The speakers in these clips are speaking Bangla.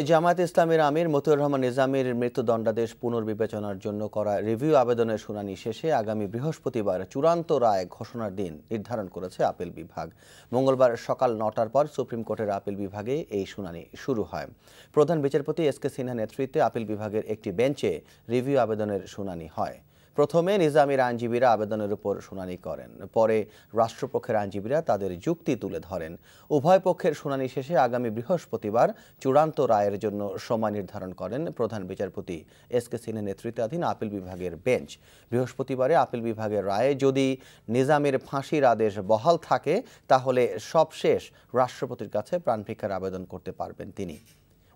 জামায়াতে ইসলামীর আমির মতিউর রহমান নিজামীর মৃত্যুদণ্ডাদেশ পুনর্বিবেচনার জন্য করা রিভিউ আবেদনের শুনানি শেষে আগামী বৃহস্পতিবার চূড়ান্ত রায় ঘোষণার দিন নির্ধারণ করেছে আপিল বিভাগ। মঙ্গলবার সকাল ৯টার পর সুপ্রিম কোর্টের আপিল বিভাগে এই শুনানি শুরু হয়। প্রধান বিচারপতি এস কে সিনহা নেতৃত্বে আপিল বিভাগের একটি বেঞ্চে রিভিউ আবেদনের শুনানি হয়। প্রথমে নিজামীর আইনজীবীরা আবেদনের উপর শুনানি করেন, পরে রাষ্ট্রপক্ষের আইনজীবীরা তাদের যুক্তি তুলে ধরেন। উভয় পক্ষের শুনানি শেষে আগামী বৃহস্পতিবার চূড়ান্ত রায়ের জন্য সময় নির্ধারণ করেন প্রধান বিচারপতি এস কে সিনহা নেতৃত্বাধীন আপিল বিভাগের বেঞ্চ। বৃহস্পতিবারে আপিল বিভাগের রায়ে যদি নিজামীর ফাঁসির আদেশ বহাল থাকে তাহলে সবশেষ রাষ্ট্রপতির কাছে প্রাণভিক্ষার আবেদন করতে পারবেন তিনি।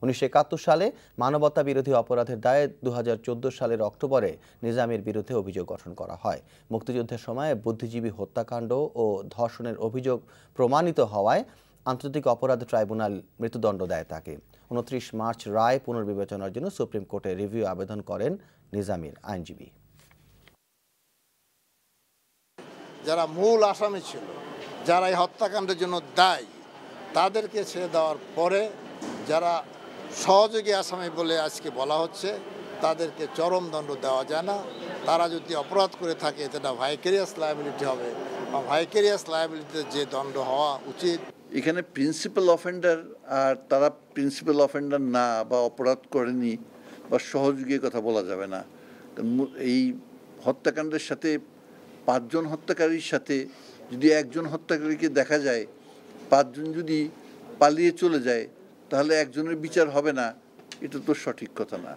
১৯৭১ সালে মানবতা বিরোধী অপরাধের দায়ে ২০১৪ সালের অক্টোবরে নিজামীর বিরুদ্ধে অভিযোগ গঠন করা হয়। মুক্তিযুদ্ধের সময় বুদ্ধিজীবী হত্যাকাণ্ড ও ধর্ষণের অভিযোগ প্রমাণিত হওয়ায় আন্তর্জাতিক অপরাধ ট্রাইব্যুনাল মৃত্যুদণ্ড দেয় তাকে। ২৯ মার্চ রায় পুনর্বিবেচনার জন্য সুপ্রিম কোর্টে রিভিউ আবেদন করেন নিজামীর আইনজীবী। যারা মূল আসামি ছিল, যারা এই হত্যাকাণ্ডের জন্য দায়ী, তাদেরকে ছেড়ে দেওয়ার পরে যারা সহযোগী আসামি বলে আজকে বলা হচ্ছে তাদেরকে চরম দণ্ড দেওয়া যায় না। তারা যদি অপরাধ করে থাকে সেটা ভাইকেরিয়াস লায়াবিলিটি হবে, বা ভাইকেরিয়াস লায়াবিলিটিতে যে দণ্ড হওয়া উচিত। এখানে প্রিন্সিপাল অফেন্ডার আর তারা প্রিন্সিপাল অফেন্ডার না বা অপরাধ করেনি বা সহযোগীর কথা বলা যাবে না। এই হত্যাকাণ্ডের সাথে ৫ জন হত্যাকারীর সাথে যদি একজন হত্যাকারীকে দেখা যায়, ৫ জন যদি পালিয়ে চলে যায় তাহলে একজনের বিচার হবে না, এটা তো সঠিক কথা না।